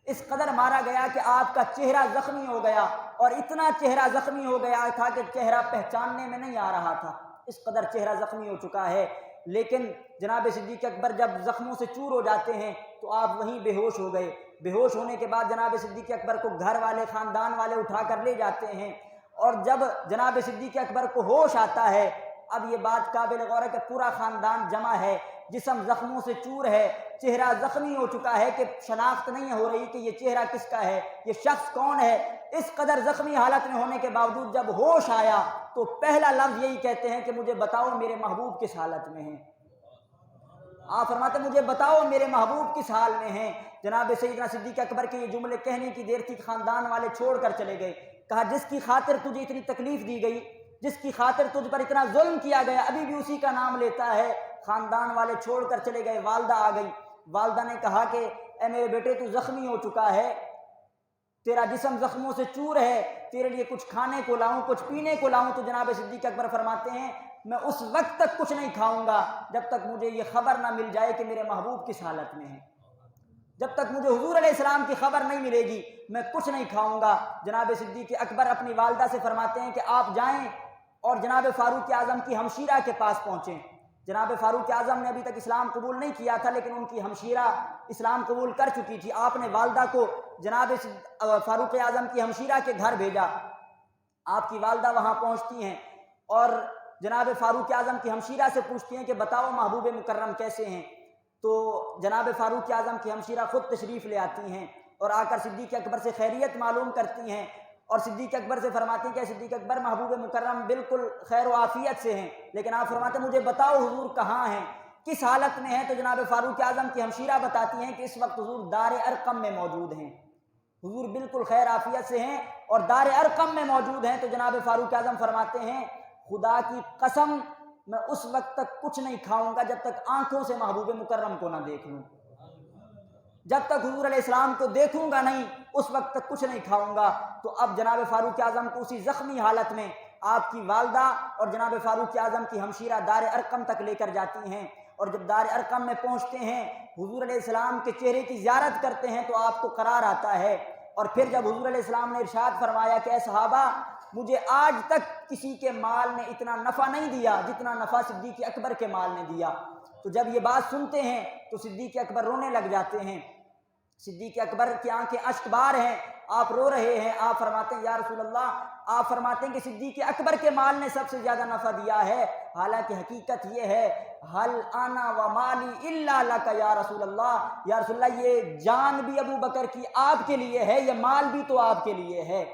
Speaker 1: اس قدر مارا گیا کہ آپ کا چہرہ زخمی ہو گیا، اور اتنا چہرہ زخمی ہو گیا تھا کہ چہرہ پہچاننے میں نہیں آ رہا تھا، اس قدر چہرہ زخمی ہو چکا ہے۔ لیکن جناب صدیق اکبر جب زخموں سے چور ہو جاتے ہیں تو آپ وہیں بے ہوش ہو گئے۔ بے ہوش ہونے کے بعد جناب صدیق اکبر کو گھر والے خاندان والے اٹھا کر لے جاتے ہیں، اور جب جناب صدیق اکبر کو ہوش آتا ہے، اب یہ بات قابل غور ہے کہ پورا خاندان جمع ہے، جسم زخموں سے چور ہے، چہرہ زخمی ہو چکا ہے کہ شناخت نہیں ہو رہی کہ یہ چہرہ کس کا ہے، یہ شخص کون ہے۔ اس قدر زخمی حالت میں ہونے کے باوجود جب ہوش آیا تو پہلا لفظ یہی کہتے ہیں کہ مجھے بتاؤ میرے محبوب کس حالت میں ہیں۔ آپ فرماتے مجھے بتاؤ میرے محبوب کس حال میں ہیں؟ جناب سیدنا صدیق اکبر کے یہ جملے کہنے کی دیر تھی، خاندان والے چھوڑ کر چلے گئے۔ کہا جس کی خاطر تجھے اتنی تکلیف دی گئی، جس کی خاطر تجھ پر اتنا ظلم کیا گیا، ابھی بھی اسی کا نام لیتا ہے۔ خاندان والے چھوڑ کر چلے گئے۔ والدہ آ گئی، والدہ نے کہا کہ اے میرے بیٹے تو زخمی ہو چکا ہے، تیرا جسم زخموں سے چور ہے، تیرے لیے کچھ کھانے کو لاؤں، کچھ پینے کو لاؤں؟ تو جناب صدیق اکبر فرماتے ہیں میں اس وقت تک کچھ نہیں کھاؤں گا جب تک مجھے یہ خبر نہ مل جائے کہ میرے محبوب کس حالت میں ہیں۔ جب تک مجھے حضور علیہ السلام کی خبر نہیں ملے گی میں کچھ نہیں کھاؤں گا۔ جناب صدیق اکبر اپنی والدہ سے فرماتے ہیں کہ آپ جائیں اور جناب فاروق اعظم کی ہمشیرہ کے پاس پہنچیں۔ جناب فاروق اعظم نے ابھی تک اسلام قبول نہیں کیا تھا، لیکن ان کی ہمشیرہ اسلام قبول کر چکی تھی۔ آپ نے والدہ کو جناب فاروق اعظم کی ہمشیرہ کے گھر بھیجا۔ آپ کی والدہ وہاں پہنچتی ہیں اور جناب فاروق اعظم کی ہمشیرہ سے پوچھتی ہیں کہ بتاؤ محبوب مکرم کیسے ہیں؟ تو جناب فاروق اعظم کی ہمشیرہ خود تشریف لے آتی ہیں اور آ کر صدیق اکبر سے خیریت معلوم کرتی ہیں، اور صدیق اکبر سے فرماتی ہیں کہ صدیق اکبر محبوب مکرم بالکل خیر و عافیت سے ہیں، لیکن آپ فرماتے ہیں مجھے بتاؤ حضور کہاں ہیں، کس حالت میں ہیں؟ تو جناب فاروق اعظم کی ہمشیرہ بتاتی ہیں کہ اس وقت حضور دار ارقم میں موجود ہیں، حضور بالکل خیر عافیت سے ہیں اور دار ارقم میں موجود ہیں۔ تو جناب فاروق اعظم فرماتے ہیں خدا کی قسم میں اس وقت تک کچھ نہیں کھاؤں گا جب تک آنکھوں سے محبوب مکرم کو نہ دیکھ لوں، جب تک حضور علیہ السلام کو دیکھوں گا نہیں اس وقت تک کچھ نہیں کھاؤں گا۔ تو اب جناب فاروق اعظم کو اسی زخمی حالت میں آپ کی والدہ اور جناب فاروق اعظم کی ہمشیرہ دار ارقم تک لے کر جاتی ہیں، اور جب دار ارقم میں پہنچتے ہیں حضور علیہ السلام کے چہرے کی زیارت کرتے ہیں تو آپ کو قرار آتا ہے۔ اور پھر جب حضور علیہ السلام نے ارشاد فرمایا کہ اے صحابہ مجھے آج تک کسی کے مال نے اتنا نفع نہیں دیا جتنا نفع صدیق اکبر کے مال نے دیا، تو جب یہ بات سنتے ہیں تو صدیق اکبر رونے لگ جاتے ہیں۔ صدیق اکبر کی آنکھیں اشک بار ہیں، آپ رو رہے ہیں۔ آپ فرماتے ہیں یا رسول اللہ، آپ فرماتے ہیں کہ صدیق اکبر کے مال نے سب سے زیادہ نفع دیا ہے، حالانکہ حقیقت یہ ہے حل انا و مالی الا لک یا رسول اللہ، یا رسول اللہ یہ جان بھی ابو بکر کی آپ کے لیے ہے، یہ مال بھی تو آپ کے لیے ہے،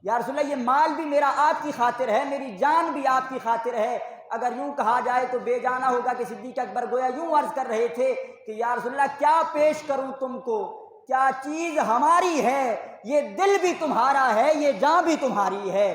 Speaker 1: یا رسول اللہ یہ مال بھی میرا آپ کی خاطر ہے، میری جان بھی آپ کی خاطر ہے۔ اگر یوں کہا جائے تو بے جانا ہوگا کہ صدیق اکبر گویا یوں عرض کر رہے تھے کہ یا رسول اللہ کیا پیش کروں تم کو، کیا چیز ہماری ہے، یہ دل بھی تمہارا ہے، یہ جان بھی تمہاری ہے۔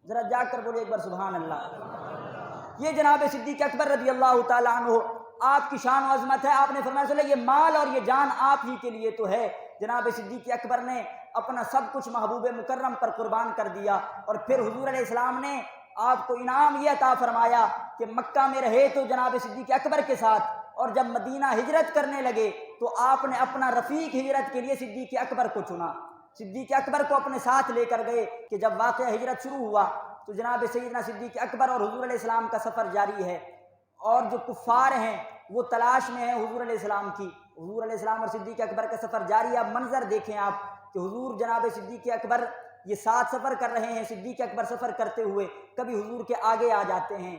Speaker 1: ذرا جا کر بولے ایک بار سبحان اللہ۔ یہ جناب صدیق اکبر رضی اللہ تعالیٰ عنہ آپ کی شان و عظمت ہے۔ آپ نے فرمایا صلی اللہ یہ مال اور یہ جان آپ ہی کے لیے تو ہے۔ جناب صدیق اکبر نے اپنا سب کچھ محبوب مکرم پر قربان کر دیا، اور پھر حضور علیہ السلام نے آپ کو انعام یہ عطا فرمایا کہ مکہ میں رہے تو جناب صدیق اکبر کے ساتھ، اور جب مدینہ ہجرت کرنے لگے تو آپ نے اپنا رفیق ہجرت کے لیے صدیق اکبر کو چنا، صدیق اکبر کو اپنے ساتھ لے کر گئے کہ جب واقعہ ہجرت شروع ہوا تو جناب سیدنا صدیق اکبر اور حضور علیہ السلام کا سفر جاری ہے، اور جو کفار ہیں وہ تلاش میں ہیں حضور علیہ السلام کی۔ حضور علیہ السلام اور صدیق اکبر کا سفر جاری ہے۔ اب منظر دیکھیں آپ کہ حضور جناب صدیق اکبر یہ ساتھ سفر کر رہے ہیں، صدیق اکبر سفر کرتے ہوئے کبھی حضور کے آگے آ جاتے ہیں،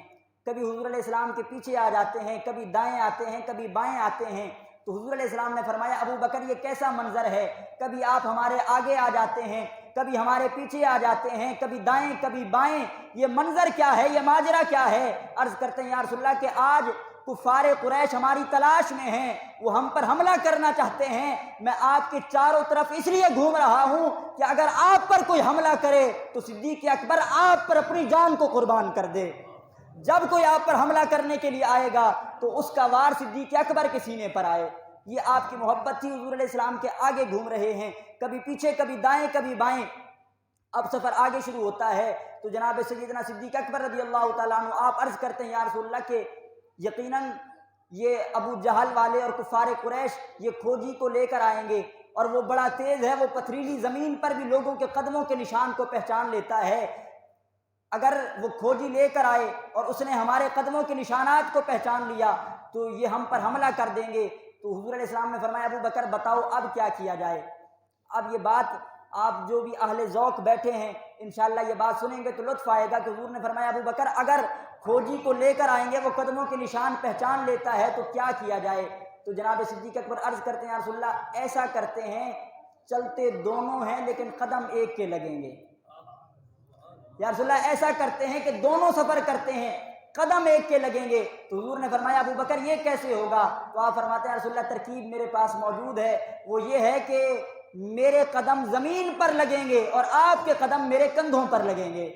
Speaker 1: کبھی حضور علیہ السلام کے پیچھے آ جاتے ہیں، کبھی دائیں آتے ہیں، کبھی بائیں آتے ہیں۔ تو حضور علیہ السلام نے فرمایا ابو بکر یہ کیسا منظر ہے، کبھی آپ ہمارے آگے آ جاتے ہیں، کبھی ہمارے پیچھے آ جاتے ہیں، کبھی دائیں کبھی بائیں، یہ منظر کیا ہے، یہ ماجرا کیا ہے؟ عرض کرتے ہیں یا رسول اللہ کہ آج کفار قریش ہماری تلاش میں ہیں، وہ ہم پر حملہ کرنا چاہتے ہیں، میں آپ کے چاروں طرف اس لیے گھوم رہا ہوں کہ اگر آپ پر کوئی حملہ کرے تو صدیق اکبر آپ پر اپنی جان کو قربان کر دے، جب کوئی آپ پر حملہ کرنے کے لیے آئے گا تو اس کا وار صدیق اکبر کے سینے پر آئے۔ یہ آپ کی محبت تھی۔ حضور علیہ السلام کے آگے گھوم رہے ہیں، کبھی پیچھے کبھی دائیں کبھی بائیں۔ اب سفر آگے شروع ہوتا ہے تو جناب سیدنا صدیق اکبر رضی اللہ تعالیٰ عنہ آپ عرض کرتے ہیں یا رسول اللہ کہ یقیناً یہ ابو جہل والے اور کفار قریش یہ کھوجی کو لے کر آئیں گے، اور وہ بڑا تیز ہے، وہ پتھریلی زمین پر بھی لوگوں کے قدموں کے نشان کو پہچان لیتا ہے۔ اگر وہ کھوجی لے کر آئے اور اس نے ہمارے قدموں کے نشانات کو پہچان لیا تو یہ ہم پر حملہ کر دیں گے۔ تو حضور علیہ السلام نے فرمایا ابو بکر بتاؤ اب کیا کیا جائے؟ اب یہ بات آپ جو بھی اہل ذوق بیٹھے ہیں انشاءاللہ یہ بات سنیں گے تو لطف آئے گا کہ حضور نے فرمایا ابو بکر اگر کھوجی کو لے کر آئیں گے وہ قدموں کے نشان پہچان لیتا ہے تو کیا کیا جائے؟ تو جناب صدیق اکبر عرض کرتے ہیں یا رسول اللہ ایسا کرتے ہیں چلتے دونوں ہیں لیکن قدم ایک کے لگیں گے، یا رسول اللہ ایسا کرتے ہیں کہ دونوں سفر کرتے ہیں، قدم ایک کے لگیں گے۔ تو حضور نے فرمایا ابو بکر یہ کیسے ہوگا؟ تو آپ فرماتے ہیں رسول اللہ ترکیب میرے پاس موجود ہے، وہ یہ ہے کہ میرے قدم زمین پر لگیں گے اور آپ کے قدم میرے کندھوں پر لگیں گے۔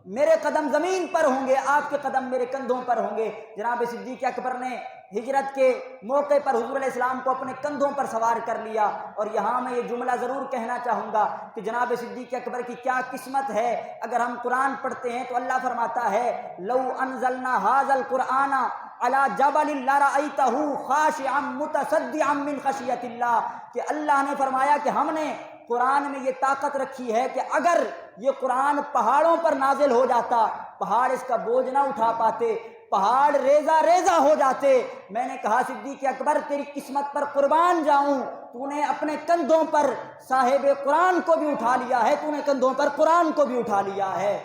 Speaker 1: میرے قدم زمین پر ہوں گے، آپ کے قدم میرے کندھوں پر ہوں گے۔ جناب صدیق اکبر نے ہجرت کے موقع پر حضور علیہ السلام کو اپنے کندھوں پر سوار کر لیا۔ اور یہاں میں یہ جملہ ضرور کہنا چاہوں گا کہ جناب صدیق اکبر کی کیا قسمت ہے۔ اگر ہم قرآن پڑھتے ہیں تو اللہ فرماتا ہے لو انزلنا ھذا القرآن علی جبل لرأیتہ خاشعا متصدعا من خشیۃ اللہ، کہ اللہ نے فرمایا کہ ہم نے قرآن میں یہ طاقت رکھی ہے کہ اگر یہ قرآن پہاڑوں پر نازل ہو جاتا، پہاڑ اس کا بوجھ نہ اٹھا پاتے، پہاڑ ریزہ ریزہ ہو جاتے۔ میں نے کہا صدیق اکبر تیری قسمت پر قربان جاؤں، تو نے اپنے کندھوں پر صاحب قرآن کو بھی اٹھا لیا ہے، تو نے کندھوں پر قرآن کو بھی اٹھا لیا ہے۔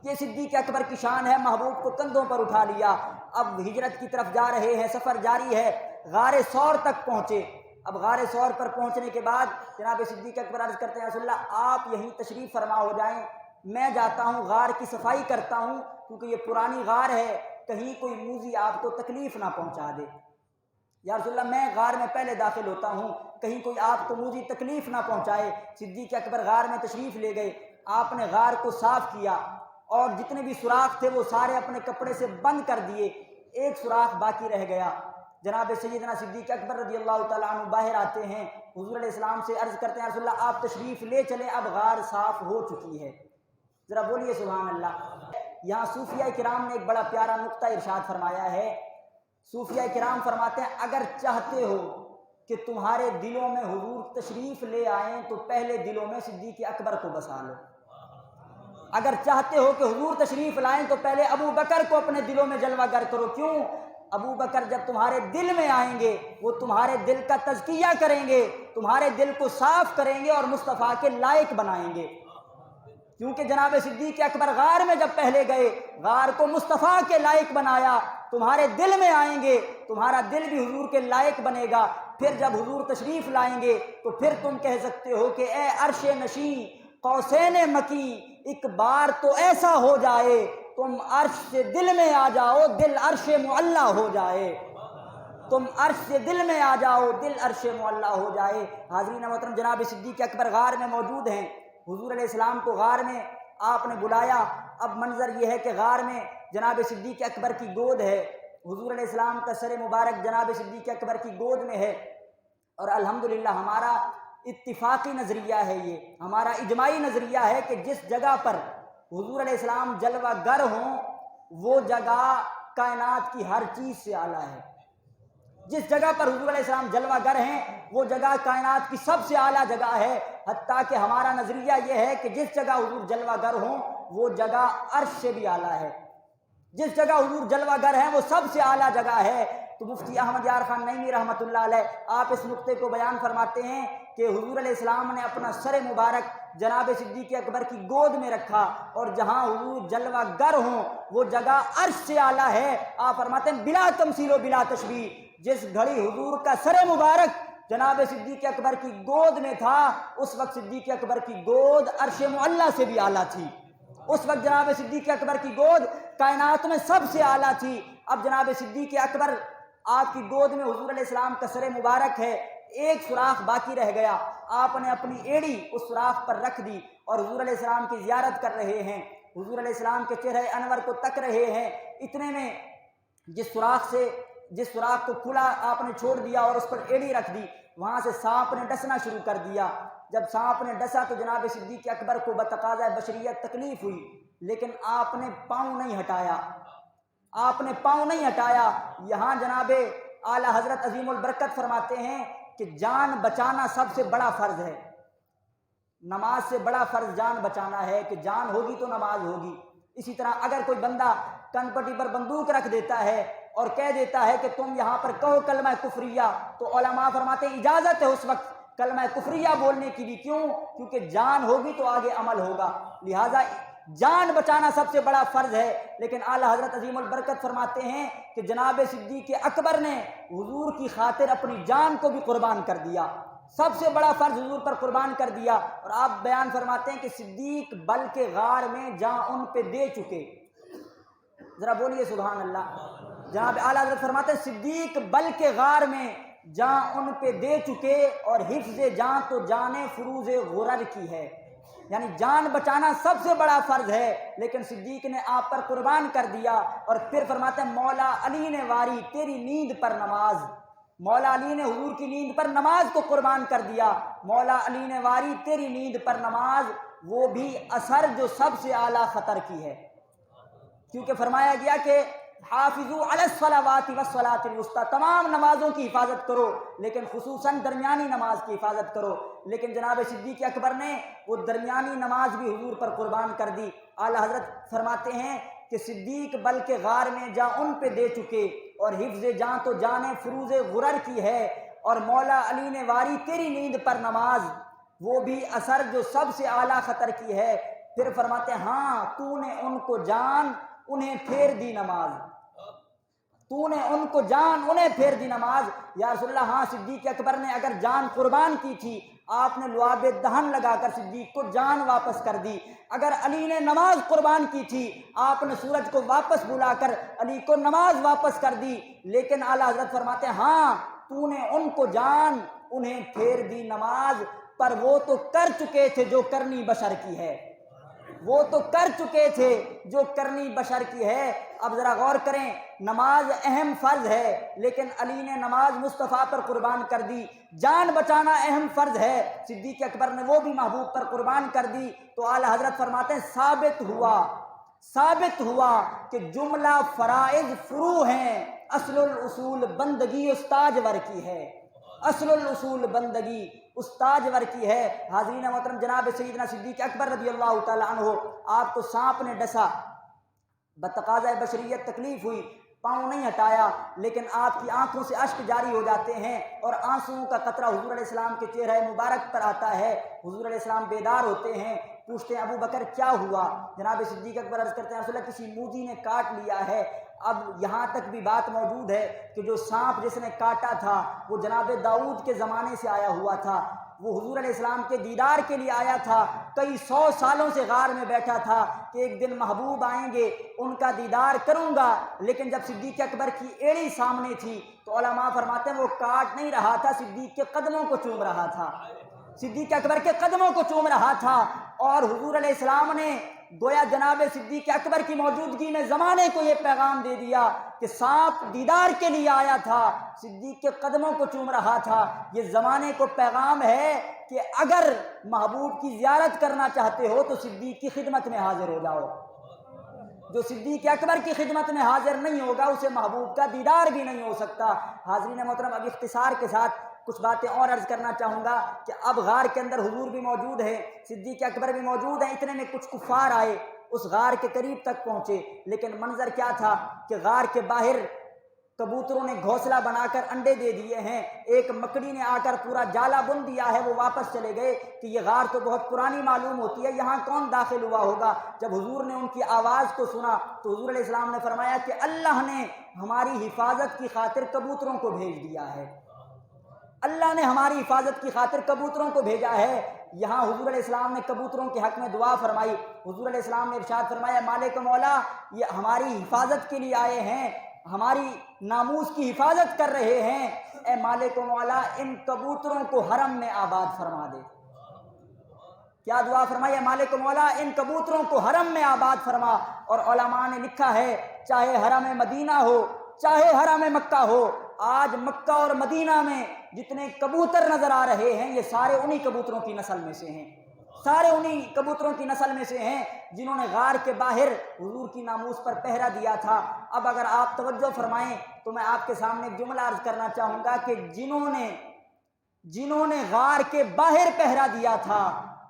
Speaker 1: یہ صدیق اکبر کی شان ہے، محبوب کو کندھوں پر اٹھا لیا۔ اب ہجرت کی طرف جا رہے ہیں، سفر جاری ہے، غار ثور تک پہنچے۔ اب غار ثور پر پہنچنے کے بعد جناب صدیق اکبر عرض کرتے ہیں رسول اللہ آپ یہیں تشریف فرما ہو جائیں، میں جاتا ہوں غار کی صفائی کرتا ہوں، کیونکہ یہ پرانی غار ہے، کہیں کوئی موذی آپ کو تکلیف نہ پہنچا دے۔ یا رسول اللہ میں غار میں پہلے داخل ہوتا ہوں، کہیں کوئی آپ کو موذی تکلیف نہ پہنچائے۔ صدیق اکبر غار میں تشریف لے گئے، آپ نے غار کو صاف کیا اور جتنے بھی سوراخ تھے وہ سارے اپنے کپڑے سے بند کر دیے، ایک سوراخ باقی رہ گیا۔ جناب سیدنا صدیق اکبر رضی اللہ تعالیٰ عنہ باہر آتے ہیں، حضور علیہ السلام سے عرض کرتے ہیں رسول اللہ آپ تشریف لے چلیں، اب غار صاف ہو چکی ہے۔ ذرا بولیے سبحان اللہ۔ یہاں صوفیہ کرام نے ایک بڑا پیارا نقطہ ارشاد فرمایا ہے۔ صوفیہ کرام فرماتے ہیں اگر چاہتے ہو کہ تمہارے دلوں میں حضور تشریف لے آئیں تو پہلے دلوں میں صدیق اکبر کو بسا لو۔ اگر چاہتے ہو کہ حضور تشریف لائیں تو پہلے ابو بکر کو اپنے دلوں میں جلوہ گر کرو۔ کیوں؟ ابو بکر جب تمہارے دل میں آئیں گے وہ تمہارے دل کا تزکیہ کریں گے، تمہارے دل کو صاف کریں گے اور مصطفیٰ کے لائق بنائیں گے۔ کیونکہ جناب صدیق اکبر غار میں جب پہلے گئے، غار کو مصطفیٰ کے لائق بنایا، تمہارے دل میں آئیں گے، تمہارا دل بھی حضور کے لائق بنے گا۔ پھر جب حضور تشریف لائیں گے تو پھر تم کہہ سکتے ہو کہ اے عرش نشین قوسین مکی، ایک بار تو ایسا ہو جائے تم عرش سے دل میں آ جاؤ، دل عرش معلیٰ ہو جائے۔ تم عرش سے دل میں آ جاؤ، دل عرش معلیٰ ہو جائے۔ حاضرین محترم، جناب صدیق اکبر غار میں موجود ہیں، حضور علیہ السلام کو غار میں آپ نے بلایا۔ اب منظر یہ ہے کہ غار میں جناب صدیق اکبر کی گود ہے، حضور علیہ السلام کا سر مبارک جناب صدیق اکبر کی گود میں ہے، اور الحمدللہ ہمارا اتفاقی نظریہ ہے، یہ ہمارا اجماعی نظریہ ہے کہ جس جگہ پر حضور علیہ السلام جلوہ گر ہوں وہ جگہ کائنات کی ہر چیز سے اعلیٰ ہے۔ جس جگہ پر حضور علیہ السلام جلوہ گر ہیں وہ جگہ کائنات کی سب سے اعلیٰ جگہ ہے، حتیٰ کہ ہمارا نظریہ یہ ہے کہ جس جگہ حضور جلوہ گر ہوں وہ جگہ عرش سے بھی اعلیٰ ہے۔ جس جگہ حضور جلوہ گر ہیں وہ سب سے اعلیٰ جگہ ہے۔ تو مفتی احمد یار خان نعیمی رحمۃ اللہ علیہ آپ اس نقطے کو بیان فرماتے ہیں کہ حضور علیہ السلام نے اپنا سر مبارک جناب صدیق اکبر کی گود میں رکھا، اور جہاں حضور جلوہ گر ہوں وہ جگہ عرش سے اعلیٰ ہے۔ آپ فرماتے ہیں بلا تمثیل و بلا تشبیہ، جس گھڑی حضور کا سر مبارک جناب صدیق اکبر کی گود میں تھا اس وقت صدیق اکبر کی گود عرش معلیٰ سے بھی اعلیٰ تھی۔ اس وقت جناب صدیق اکبر کی گود کائنات میں سب سے اعلیٰ تھی۔ اب جناب صدیق اکبر آپ کی گود میں حضور علیہ السلام کا سر مبارک ہے، ایک سوراخ باقی رہ گیا، آپ نے اپنی ایڑی اس سوراخ پر رکھ دی اور حضور علیہ السلام کی زیارت کر رہے ہیں، حضور علیہ السلام کے چہرے انور کو تک رہے ہیں۔ اتنے میں جس سوراخ کو کھلا آپ نے چھوڑ دیا اور اس پر ایڑی رکھ دی، وہاں سے سانپ نے ڈسنا شروع کر دیا۔ جب سانپ نے ڈسا تو جناب صدیق اکبر کو بتقاضۂ بشریت تکلیف ہوئی، لیکن آپ نے پاؤں نہیں ہٹایا، آپ نے پاؤں نہیں ہٹایا۔ یہاں جناب اعلیٰ حضرت عظیم البرکت فرماتے ہیں کہ جان بچانا سب سے بڑا فرض ہے، نماز سے بڑا فرض جان بچانا ہے، کہ جان ہوگی تو نماز ہوگی۔ اسی طرح اگر کوئی بندہ کن پٹی پر بندوق رکھ دیتا ہے اور کہہ دیتا ہے کہ تم یہاں پر کہو کلمہ کفریہ، تو علماء فرماتے ہیں اجازت ہے اس وقت کلمہ کفریہ بولنے کی بھی۔ کیوں؟ کیونکہ جان ہوگی تو آگے عمل ہوگا، لہٰذا جان بچانا سب سے بڑا فرض ہے۔ لیکن اعلیٰ حضرت عظیم البرکت فرماتے ہیں کہ جناب صدیق اکبر نے حضور کی خاطر اپنی جان کو بھی قربان کر دیا، سب سے بڑا فرض حضور پر قربان کر دیا۔ اور آپ بیان فرماتے ہیں کہ صدیق بلکہ غار میں جان ان پہ دے چکے، ذرا بولیے سبحان اللہ۔ جناب اعلیٰ حضرت فرماتے ہیں صدیق بل کے غار میں جان ان پہ دے چکے اور حفظ جان تو جان فروز غرر کی ہے، یعنی جان بچانا سب سے بڑا فرض ہے، لیکن صدیق نے آپ پر قربان کر دیا۔ اور پھر فرماتے ہیں مولا علی نے واری تیری نیند پر نماز، مولا علی نے حضور کی نیند پر نماز کو قربان کر دیا۔ مولا علی نے واری تیری نیند پر نماز، وہ بھی اثر جو سب سے اعلیٰ خطر کی ہے، کیونکہ فرمایا گیا کہ حافظوا علی الصلوات والصلاۃ الوسطی، تمام نمازوں کی حفاظت کرو لیکن خصوصاً درمیانی نماز کی حفاظت کرو۔ لیکن جناب صدیق اکبر نے وہ درمیانی نماز بھی حضور پر قربان کر دی۔ اعلیٰ حضرت فرماتے ہیں کہ صدیق بل کے غار میں جاں ان پہ دے چکے اور حفظ جاں تو جان فروز غرر کی ہے، اور مولا علی نے واری تیری نیند پر نماز، وہ بھی اثر جو سب سے اعلیٰ خطر کی ہے۔ پھر فرماتے ہیں ہاں تو نے ان کو جان انہیں پھیر دی نماز، تو نے ان کو جان انہیں پھیر دی نماز۔ یا رسول اللہ ہاں صدیق اکبر نے اگر جان قربان کی تھی، آپ نے لعاب دہن لگا کر صدیق کو جان واپس کر دی۔ اگر علی نے نماز قربان کی تھی، آپ نے سورج کو واپس بلا کر علی کو نماز واپس کر دی۔ لیکن اعلیٰ حضرت فرماتے ہیں ہاں تو نے ان کو جان انہیں پھیر دی نماز، پر وہ تو کر چکے تھے جو کرنی بشر کی ہے، وہ تو کر چکے تھے جو کرنی بشر کی ہے۔ اب ذرا غور کریں، نماز اہم فرض ہے لیکن علی نے نماز مصطفیٰ پر قربان کر دی۔ جان بچانا اہم فرض ہے، صدیق اکبر نے وہ بھی محبوب پر قربان کر دی۔ تو اعلیٰ حضرت فرماتے ہیں ثابت ہوا کہ جملہ فرائض فروع ہیں، اصل الاصول بندگی استاجور کی ہے، اصل الاصول بندگی استاجور کی ہے۔ حاضرین محترم، جناب سیدنا صدیق اکبر رضی اللہ تعالی عنہ، آپ کو سانپ نے ڈسا، بتقاضۂ بشریت تکلیف ہوئی، پاؤں نہیں ہٹایا، لیکن آپ کی آنکھوں سے اشک جاری ہو جاتے ہیں اور آنسوؤں کا قطرہ حضور علیہ السلام کے چہرہ مبارک پر آتا ہے۔ حضور علیہ السلام بیدار ہوتے ہیں، پوچھتے ہیں ابو بکر کیا ہوا؟ جناب صدیق اکبر عرض کرتے ہیں رسول اللہ کسی موذی نے کاٹ لیا ہے۔ اب یہاں تک بھی بات موجود ہے کہ جو سانپ جس نے کاٹا تھا وہ جناب داؤد کے زمانے سے آیا ہوا تھا، وہ حضور علیہ السلام کے دیدار کے لیے آیا تھا، کئی 100 سالوں سے غار میں بیٹھا تھا کہ ایک دن محبوب آئیں گے ان کا دیدار کروں گا۔ لیکن جب صدیق اکبر کی ایڑی سامنے تھی تو علماء فرماتے ہیں وہ کاٹ نہیں رہا تھا، صدیق کے قدموں کو چوم رہا تھا، صدیق اکبر کے قدموں کو چوم رہا تھا۔ اور حضور علیہ السلام نے گویا جناب صدیق اکبر کی موجودگی میں زمانے کو یہ پیغام دے دیا کہ سانپ دیدار کے لیے آیا تھا، صدیق کے قدموں کو چوم رہا تھا۔ یہ زمانے کو پیغام ہے کہ اگر محبوب کی زیارت کرنا چاہتے ہو تو صدیق کی خدمت میں حاضر ہو جاؤ، جو صدیق اکبر کی خدمت میں حاضر نہیں ہوگا اسے محبوب کا دیدار بھی نہیں ہو سکتا۔ حاضرین محترم، اب اختصار کے ساتھ کچھ باتیں اور عرض کرنا چاہوں گا کہ اب غار کے اندر حضور بھی موجود ہے، صدیق اکبر بھی موجود ہیں۔ اتنے میں کچھ کفار آئے، اس غار کے قریب تک پہنچے، لیکن منظر کیا تھا کہ غار کے باہر کبوتروں نے گھونسلہ بنا کر انڈے دے دیے ہیں، ایک مکڑی نے آ کر پورا جالا بن دیا ہے، وہ واپس چلے گئے کہ یہ غار تو بہت پرانی معلوم ہوتی ہے، یہاں کون داخل ہوا ہوگا۔ جب حضور نے ان کی آواز کو سنا تو حضور علیہ السلام نے فرمایا کہ اللہ نے ہماری حفاظت کی خاطر کبوتروں کو بھیج دیا ہے، اللہ نے ہماری حفاظت کی خاطر کبوتروں کو بھیجا ہے۔ یہاں حضور علیہ السلام نے کبوتروں کے حق میں دعا فرمائی، حضور علیہ السلام نے ارشاد فرمایا مالک مولا یہ ہماری حفاظت کے لیے آئے ہیں، ہماری ناموس کی حفاظت کر رہے ہیں، اے مالک مولا ان کبوتروں کو حرم میں آباد فرما دے۔ کیا دعا فرمائی؟ مالک مولا ان کبوتروں کو حرم میں آباد فرما۔ اور علماء نے لکھا ہے چاہے حرم مدینہ ہو چاہے حرم مکہ ہو، آج مکہ اور مدینہ میں جتنے کبوتر نظر آ رہے ہیں یہ سارے انہی کبوتروں کی نسل میں سے ہیں، سارے انہی کبوتروں کی نسل میں سے ہیں جنہوں نے غار کے باہر حضور کی ناموس پر پہرا دیا تھا۔ اب اگر آپ توجہ فرمائیں تو میں آپ کے سامنے ایک جملہ عرض کرنا چاہوں گا کہ جنہوں نے غار کے باہر پہرا دیا تھا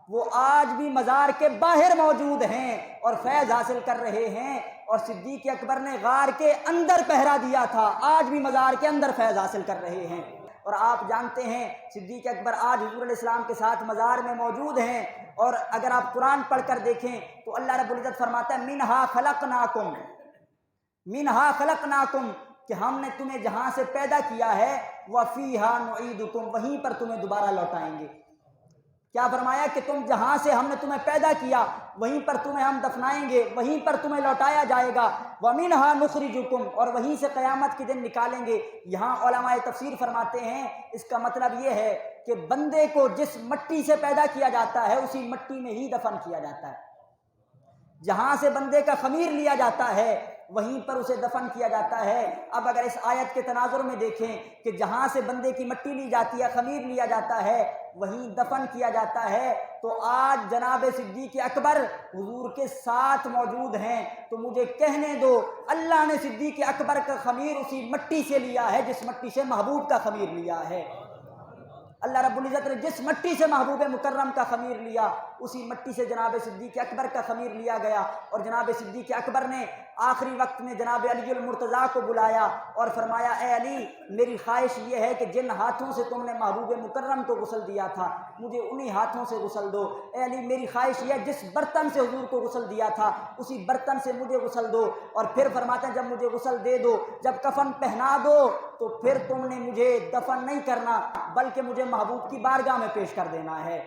Speaker 1: وہ آج بھی مزار کے باہر موجود ہیں اور فیض حاصل کر رہے ہیں، اور صدیق اکبر نے غار کے اندر پہرا دیا تھا، آج بھی مزار کے اندر فیض حاصل کر رہے ہیں۔ اور آپ جانتے ہیں صدیق اکبر آج حضور علیہ السلام کے ساتھ مزار میں موجود ہیں، اور اگر آپ قرآن پڑھ کر دیکھیں تو اللہ رب العزت فرماتا ہے منہا خلقناکم کہ ہم نے تمہیں جہاں سے پیدا کیا ہے وفیہا نعیدکم، وہیں پر تمہیں دوبارہ لوٹائیں گے۔ کیا فرمایا کہ تم جہاں سے ہم نے تمہیں پیدا کیا وہیں پر تمہیں ہم دفنائیں گے، وہیں پر تمہیں لوٹایا جائے گا، وَمِنْهَا نُخْرِجُكُمْ، اور وہیں سے قیامت کے دن نکالیں گے۔ یہاں علماء تفسیر فرماتے ہیں اس کا مطلب یہ ہے کہ بندے کو جس مٹی سے پیدا کیا جاتا ہے اسی مٹی میں ہی دفن کیا جاتا ہے۔ جہاں سے بندے کا خمیر لیا جاتا ہے وہیں پر اسے دفن کیا جاتا ہے۔ اب اگر اس آیت کے تناظر میں دیکھیں کہ جہاں سے بندے کی مٹی لی جاتی ہے، خمیر لیا جاتا ہے، وہیں دفن کیا جاتا ہے، تو آج جناب صدیق اکبر حضور کے ساتھ موجود ہیں، تو مجھے کہنے دو اللہ نے صدیق اکبر کا خمیر اسی مٹی سے لیا ہے جس مٹی سے محبوب کا خمیر لیا ہے۔ اللہ رب العزت نے جس مٹی سے محبوب مکرم کا خمیر لیا اسی مٹی سے جناب صدیق اکبر کا خمیر لیا گیا، اور جناب صدیق اکبر نے آخری وقت میں جناب علی المرتضیٰ کو بلایا اور فرمایا اے علی، میری خواہش یہ ہے کہ جن ہاتھوں سے تم نے محبوب مکرم کو غسل دیا تھا مجھے انہی ہاتھوں سے غسل دو۔ اے علی میری خواہش یہ ہے جس برتن سے حضور کو غسل دیا تھا اسی برتن سے مجھے غسل دو۔ اور پھر فرماتے ہیں جب مجھے غسل دے دو، جب کفن پہنا دو، تو پھر تم نے مجھے دفن نہیں کرنا بلکہ مجھے محبوب کی بارگاہ میں پیش کر دینا ہے،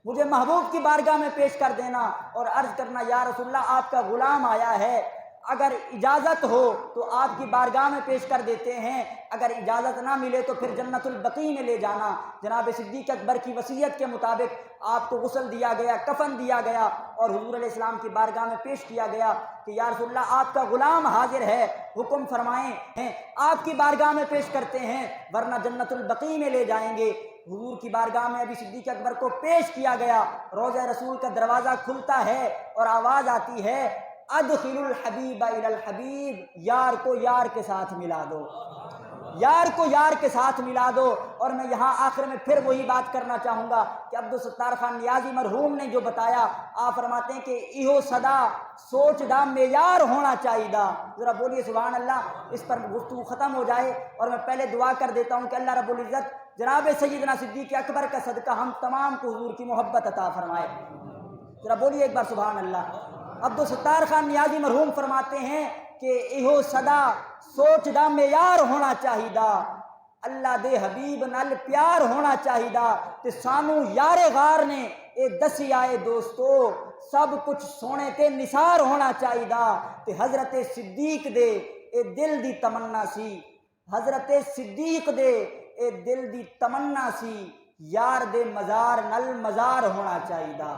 Speaker 1: مجھے محبوب کی بارگاہ میں پیش کر دینا اور عرض کرنا یا رسول اللہ آپ کا غلام آیا ہے، اگر اجازت ہو تو آپ کی بارگاہ میں پیش کر دیتے ہیں، اگر اجازت نہ ملے تو پھر جنت البقیع میں لے جانا۔ جناب صدیق اکبر کی وصیت کے مطابق آپ کو غسل دیا گیا، کفن دیا گیا اور حضور علیہ السلام کی بارگاہ میں پیش کیا گیا کہ یا رسول اللہ آپ کا غلام حاضر ہے، حکم فرمائیں، ہیں آپ کی بارگاہ میں پیش کرتے ہیں ورنہ جنت البقیع میں لے جائیں گے۔ حضور کی بارگاہ میں ابھی صدیق اکبر کو پیش کیا گیا، روضہ رسول کا دروازہ کھلتا ہے اور آواز آتی ہے ادخلوا الحبیب الی الحبیب، یار کو یار کے ساتھ ملا دو، یار کو یار کے ساتھ ملا دو۔ اور میں یہاں آخر میں پھر وہی بات کرنا چاہوں گا کہ عبدالستار خان نیازی مرحوم نے جو بتایا، آپ فرماتے ہیں کہ ایہو صدا سوچ دا معیار ہونا چاہیے دا، ذرا بولیے سبحان اللہ۔ اس پر گفتگو ختم ہو جائے اور میں پہلے دعا کر دیتا ہوں کہ اللہ رب العزت جناب سیدنا صدیق اکبر کا صدقہ ہم تمام کو حضور کی محبت عطا فرمائے، ذرا بولیے ایک بار سبحان اللہ۔ عبدالستار خان نیازی مرحوم فرماتے ہیں کہ ایہو صدا سوچ دا معیار ہونا چاہیے دا، اللہ دے حبیب نال پیار ہونا چاہیے دا، تے سانو یار غار نے اے دسی آئے دوستو سب کچھ سونے تے نثار ہونا چاہیے دا، تے حضرت صدیق دے اے دل دی تمنا سی، حضرت صدیق دے اے دل دی تمنا سی، یار دے مزار نل مزار ہونا چاہیے دا۔